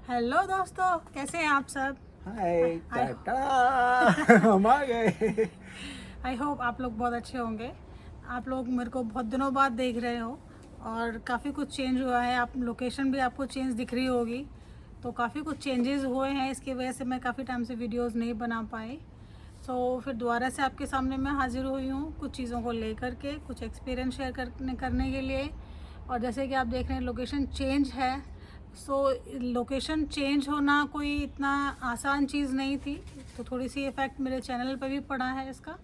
Hello दोस्तों, कैसे हैं आप सब? हाय आई टाटा हम आ गए। आई होप आप लोग बहुत अच्छे होंगे। आप लोग मेरे को बहुत दिनों बाद देख रहे हो और काफ़ी कुछ चेंज हुआ है। आप लोकेशन भी आपको चेंज दिख रही होगी, तो काफ़ी कुछ चेंजेस हुए हैं। इसकी वजह से मैं काफ़ी टाइम से वीडियोस नहीं बना पाई। फिर दोबारा से आपके सामने मैं हाजिर हुई हूँ कुछ चीज़ों को लेकर के, कुछ एक्सपीरियंस शेयर करने के लिए। और जैसे कि आप देख रहे हैं, लोकेशन चेंज है। लोकेशन चेंज होना कोई इतना आसान चीज़ नहीं थी, तो थोड़ी सी इफ़ेक्ट मेरे चैनल पे भी पड़ा है इसका।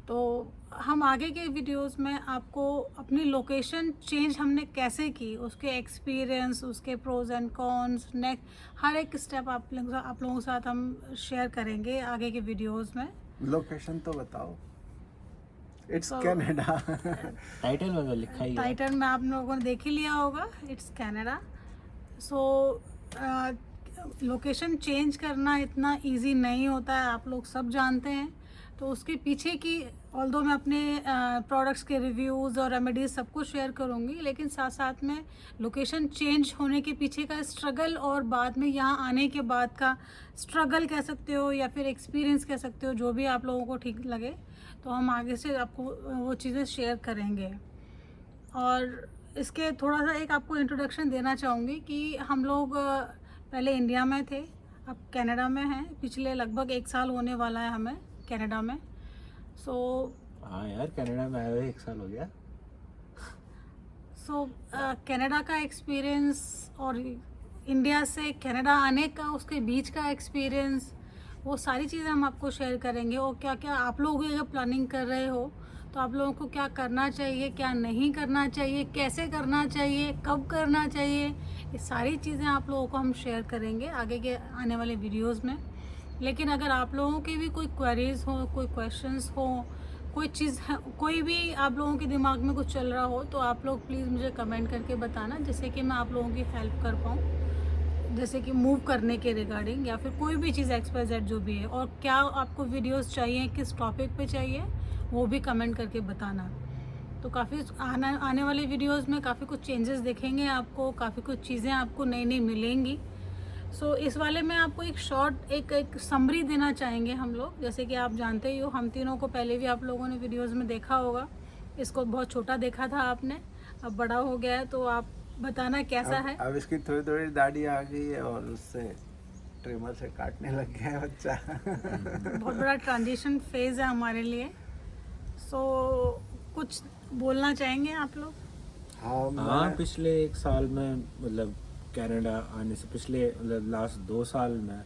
तो हम आगे के वीडियोस में आपको अपनी लोकेशन चेंज हमने कैसे की, उसके एक्सपीरियंस, उसके प्रोज एंड कॉन्स, नेक्स्ट हर एक स्टेप आप लोगों के साथ हम शेयर करेंगे आगे के वीडियोस में। लोकेशन तो बताओ। इट्स तो कनाडा। टाइटल में तो लिखा ही है। टाइटल में आप लोगों ने देख ही लिया होगा, it's Canada. So location change करना इतना इजी नहीं होता है, आप लोग सब जानते हैं। तो उसके पीछे की, ऑल्दो मैं अपने प्रोडक्ट्स के रिव्यूज़ और रेमेडीज़ सब कुछ शेयर करूँगी, लेकिन साथ साथ में लोकेशन चेंज होने के पीछे का स्ट्रगल और बाद में यहाँ आने के बाद का स्ट्रगल कह सकते हो या फिर एक्सपीरियंस कह सकते हो, जो भी आप लोगों को ठीक लगे। तो हम आगे से आपको वो चीज़ें शेयर करेंगे। और इसके थोड़ा सा एक आपको इंट्रोडक्शन देना चाहूँगी कि हम लोग पहले इंडिया में थे, अब कनाडा में हैं। पिछले लगभग 1 साल होने वाला है हमें कनाडा में। सो हाँ यार, कनाडा में आए हुए 1 साल हो गया। कनाडा का एक्सपीरियंस और इंडिया से कनाडा आने का, उसके बीच का एक्सपीरियंस, वो सारी चीज़ें हम आपको शेयर करेंगे। और क्या क्या आप लोग अगर प्लानिंग कर रहे हो तो आप लोगों को क्या करना चाहिए, क्या नहीं करना चाहिए, कैसे करना चाहिए, कब करना चाहिए, ये सारी चीज़ें आप लोगों को हम शेयर करेंगे आगे के आने वाले वीडियोज़ में। लेकिन अगर आप लोगों की भी कोई क्वेरीज हो, कोई क्वेश्चंस हो, कोई चीज़ है, कोई भी आप लोगों के दिमाग में कुछ चल रहा हो, तो आप लोग प्लीज़ मुझे कमेंट करके बताना, जिससे कि मैं आप लोगों की हेल्प कर पाऊँ, जैसे कि मूव करने के रिगार्डिंग या फिर कोई भी चीज़ XYZ जो भी है। और क्या आपको वीडियोस चाहिए, किस टॉपिक पे चाहिए, वो भी कमेंट करके बताना। तो काफ़ी आने वाले वीडियोस में काफ़ी कुछ चेंजेस दिखेंगे आपको, काफ़ी कुछ चीज़ें आपको नई नई मिलेंगी। इस वाले में आपको एक शॉर्ट एक समरी देना चाहेंगे हम लोग। जैसे कि आप जानते ही हो, हम तीनों को पहले भी आप लोगों ने वीडियोस में देखा होगा। इसको बहुत छोटा देखा था आपने, अब बड़ा हो गया है, तो आप बताना कैसा है। अब इसकी थोड़ी थोड़ी दाढ़ी आ गई है और उससे ट्रिमर से काटने लग गया है बच्चा। बहुत बड़ा ट्रांजिशन फेज है हमारे लिए। सो कुछ बोलना चाहेंगे आप लोग? हाँ हाँ, मैं पिछले 1 साल में मतलब कनाडा आने से पिछले मतलब लास्ट 2 साल में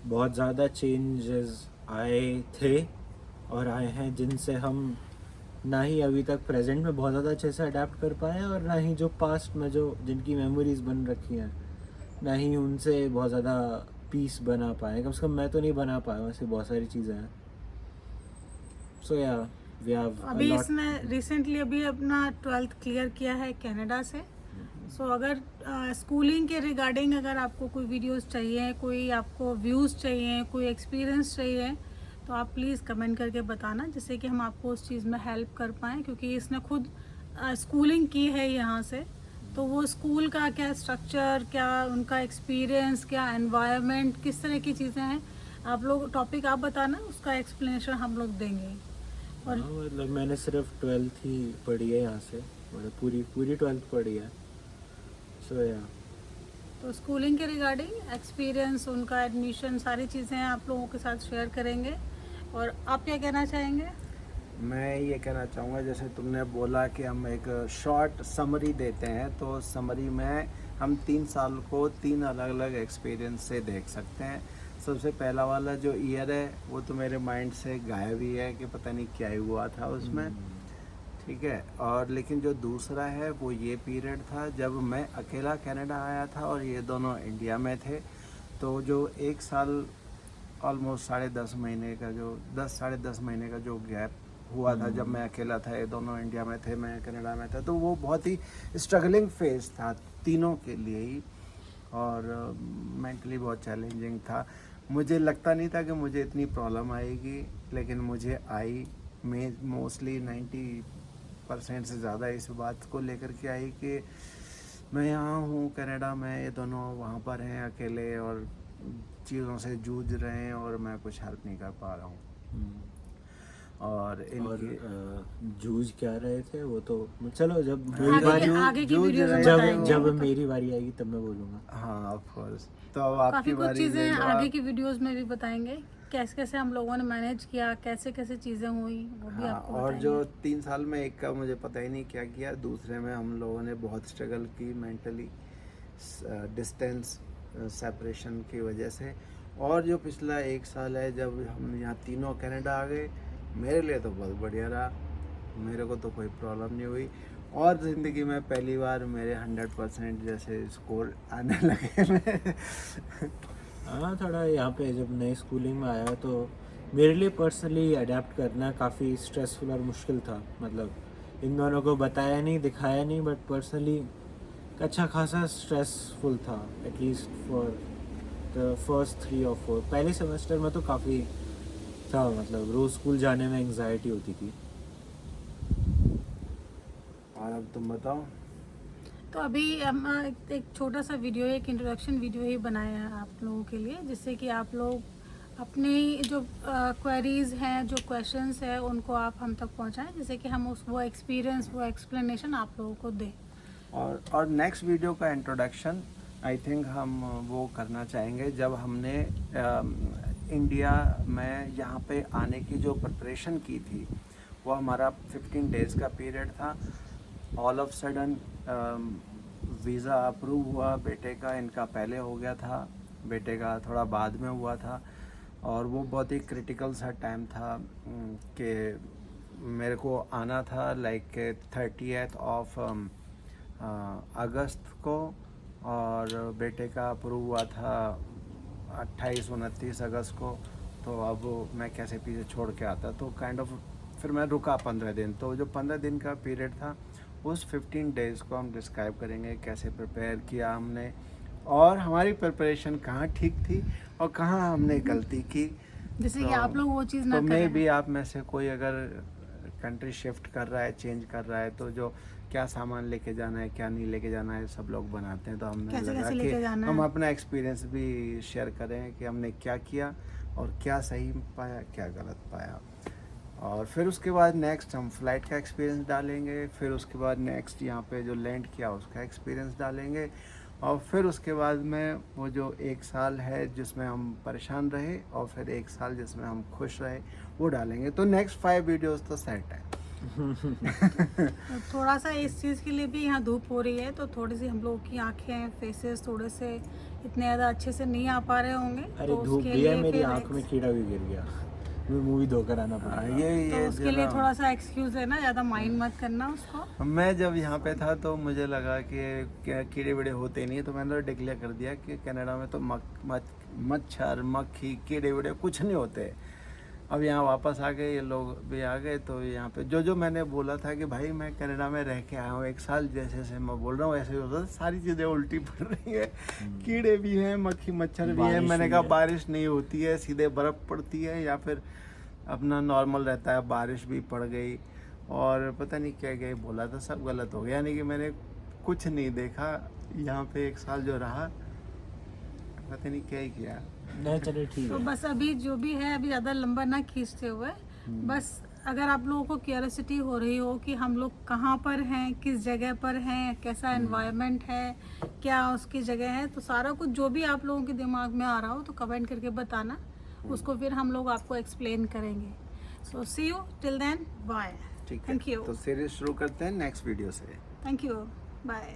बहुत ज़्यादा चेंजेस आए थे और आए हैं, जिनसे हम ना ही अभी तक प्रेजेंट में बहुत ज़्यादा अच्छे से अडेप्ट कर पाए हैं और ना ही जो पास्ट में जो जिनकी मेमोरीज बन रखी हैं, ना ही उनसे बहुत ज़्यादा पीस बना पाए। कम से कम मैं तो नहीं बना पाया हूँ, ऐसी बहुत सारी चीज़ें हैं। सो या वी हैव अ अभी लॉट। इसने रिसेंटली अभी अपना 12th क्लियर किया है कनाडा से। अगर स्कूलिंग के रिगार्डिंग अगर आपको कोई वीडियोस चाहिए, कोई आपको व्यूज़ चाहिए, कोई एक्सपीरियंस चाहिए, तो आप प्लीज़ कमेंट करके बताना, जिससे कि हम आपको उस चीज़ में हेल्प कर पाएँ। क्योंकि इसने खुद स्कूलिंग की है यहाँ से, तो वो स्कूल का क्या स्ट्रक्चर, क्या उनका एक्सपीरियंस, क्या एनवायरनमेंट, किस तरह की चीज़ें हैं, आप लोग टॉपिक आप बताना, उसका एक्सप्लेनेशन हम लोग देंगे। और हाँ, मतलब मैंने सिर्फ 12th ही पढ़ी है यहाँ से, मतलब पूरी पूरी 12th पढ़ी है। सो या तो स्कूलिंग के रिगार्डिंग एक्सपीरियंस, उनका एडमिशन, सारी चीज़ें आप लोगों के साथ शेयर करेंगे। और आप क्या कहना चाहेंगे? मैं ये कहना चाहूँगा, जैसे तुमने बोला कि हम एक शॉर्ट समरी देते हैं, तो समरी में हम 3 साल को 3 अलग अलग एक्सपीरियंस से देख सकते हैं। सबसे पहला वाला जो ईयर है वो तो मेरे माइंड से गायब ही है कि पता नहीं क्या ही हुआ था उसमें, ठीक है। और लेकिन जो दूसरा है वो ये पीरियड था जब मैं अकेला कनाडा आया था और ये दोनों इंडिया में थे। तो जो 1 साल ऑलमोस्ट 10.5 महीने का, जो 10 साढ़े 10 महीने का जो गैप हुआ था जब मैं अकेला था, ये दोनों इंडिया में थे, मैं कनाडा में था, तो वो बहुत ही स्ट्रगलिंग फेज था तीनों के लिए ही। और मेंटली बहुत चैलेंजिंग था। मुझे लगता नहीं था कि मुझे इतनी प्रॉब्लम आएगी, लेकिन मुझे आई। मैं मोस्टली 90% से ज़्यादा इस बात को लेकर के आई कि मैं यहाँ हूँ कनाडा में, ये दोनों वहाँ पर हैं अकेले और चीज़ों से जूझ रहे हैं और मैं कुछ हेल्प नहीं कर पा रहा हूँ। और इनकी जूझ क्या रहे थे वो तो चलो जब आगे मेरी बारी आगे की जूझ वीडियोस में रहे जब बताएंगे जब वो तो। मेरी बारी आएगी तब मैं बोलूँगा। हाँ ऑफ कोर्स, तो अब आपकी काफ़ी कुछ बारी ले चीज़ें लो आगे आप। की वीडियोस में भी बताएंगे, कैसे कैसे हम लोगों ने मैनेज किया, कैसे कैसे चीज़ें हुई, वो भी हाँ, आपको और बताएंगे। जो 3 साल में एक का मुझे पता ही नहीं क्या किया, दूसरे में हम लोगों ने बहुत स्ट्रगल की मेंटली, डिस्टेंस सेपरेशन की वजह से। और जो पिछला 1 साल है जब हम यहाँ तीनों कनाडा आ गए, मेरे लिए तो बहुत बढ़िया रहा, मेरे को तो कोई प्रॉब्लम नहीं हुई। और ज़िंदगी में पहली बार मेरे 100% जैसे स्कोर आने लगे मेरे। हाँ थोड़ा यहाँ पे जब नई स्कूलिंग में आया तो मेरे लिए पर्सनली अडेप्ट करना काफ़ी स्ट्रेसफुल और मुश्किल था। मतलब इन दोनों को बताया नहीं, दिखाया नहीं, बट पर्सनली अच्छा खासा स्ट्रेसफुल था, एटलीस्ट फॉर द फर्स्ट 3 और 4। पहले सेमेस्टर में तो काफ़ी था, मतलब रोज़ स्कूल जाने में एंग्जाइटी होती थी। और अब तुम बताओ। तो अभी हम एक छोटा सा वीडियो, एक इंट्रोडक्शन वीडियो ही बनाया है आप लोगों के लिए, जिससे कि आप लोग अपनी जो क्वेरीज हैं, जो क्वेश्चंस हैं, उनको आप हम तक पहुंचाएं, जिससे कि हम उस वो एक्सपीरियंस, वो एक्सप्लेनेशन आप लोगों को दें। और नेक्स्ट वीडियो का इंट्रोडक्शन आई थिंक हम वो करना चाहेंगे जब हमने इंडिया में यहाँ पे आने की जो प्रिपरेशन की थी, वो हमारा 15 डेज़ का पीरियड था। All of sudden visa approve हुआ, बेटे का, इनका पहले हो गया था, बेटे का थोड़ा बाद में हुआ था। और वो बहुत ही क्रिटिकल सा टाइम था कि मेरे को आना था लाइक 30th ऑफ अगस्त को, और बेटे का अप्रूव हुआ था 28-29 अगस्त को। तो अब मैं कैसे पीछे छोड़ के आता, तो काइंड ऑफ फिर मैं रुका 15 दिन। तो जो 15 दिन का पीरियड था, उस 15 डेज़ को हम डिस्क्राइब करेंगे, कैसे प्रिपेयर किया हमने और हमारी प्रिपरेशन कहाँ ठीक थी और कहाँ हमने गलती की। जैसे कि आप लोग वो चीज़ ना तो मे करें। भी आप में से कोई अगर कंट्री शिफ्ट कर रहा है, चेंज कर रहा है, तो जो क्या सामान लेके जाना है, क्या नहीं लेके जाना है, सब लोग बनाते हैं। तो हमने कैसे लगा कैसे कि लेके जाना हम है। अपना एक्सपीरियंस भी शेयर करें कि हमने क्या किया और क्या सही पाया, क्या गलत पाया। और फिर उसके बाद नेक्स्ट हम फ़्लाइट का एक्सपीरियंस डालेंगे, फिर उसके बाद नेक्स्ट यहाँ पे जो लैंड किया उसका एक्सपीरियंस डालेंगे, और फिर उसके बाद में वो जो 1 साल है जिसमें हम परेशान रहे और फिर 1 साल जिसमें हम खुश रहे, वो डालेंगे। तो नेक्स्ट 5 वीडियोस तो सेट है। तो थोड़ा सा इस चीज़ के लिए भी यहाँ धूप हो रही है, तो थोड़ी सी हम लोगों की आंखें, फेसेस थोड़े से इतने ज़्यादा अच्छे से नहीं आ पा रहे होंगे। अरे तो धूप उसके भी है, लिए मेरी फिर आंख में कीड़ा भी गिर गया, मैं मूवी धोकर आना हाँ, पड़ा। तो उसके लिए थोड़ा सा एक्सक्यूज़ है ना, ज़्यादा माइंड मत करना उसको। मैं जब यहाँ पे था तो मुझे लगा कि कीड़े वीड़े होते नहीं, तो मैंने डिक्लेयर कर दिया कि कनाडा में तो मच्छर, मक्खी, कीड़े वीड़े कुछ नहीं होते। अब यहाँ वापस आ गए, ये लोग भी आ गए, तो यहाँ पे जो मैंने बोला था कि भाई मैं कनाडा में रह के आया हूँ 1 साल, जैसे जैसे मैं बोल रहा हूँ ऐसे होता है, सारी चीज़ें उल्टी पड़ रही है। कीड़े भी हैं, मक्खी मच्छर भी है। बारिश मैंने भी कहा है। बारिश नहीं होती है, सीधे बर्फ़ पड़ती है, या फिर अपना नॉर्मल रहता है, बारिश भी पड़ गई और पता नहीं क्या क्या बोला था, सब गलत हो गया। यानी कि मैंने कुछ नहीं देखा यहाँ पे 1 साल जो रहा, पता नहीं क्या ही किया। नहीं चलो ठीक तो है। बस अभी जो भी है, अभी ज़्यादा लंबा ना खींचते हुए, बस अगर आप लोगों को क्यूरियोसिटी हो रही हो कि हम लोग कहाँ पर हैं, किस जगह पर हैं, कैसा एनवायरनमेंट है, क्या उसकी जगह है, तो सारा कुछ जो भी आप लोगों के दिमाग में आ रहा हो तो कमेंट करके बताना, उसको फिर हम लोग आपको एक्सप्लेन करेंगे। So see you till then, bye. ठीक है, थैंक यू। तो सीरीज शुरू करते हैं नेक्स्ट वीडियो से। Thank you, bye.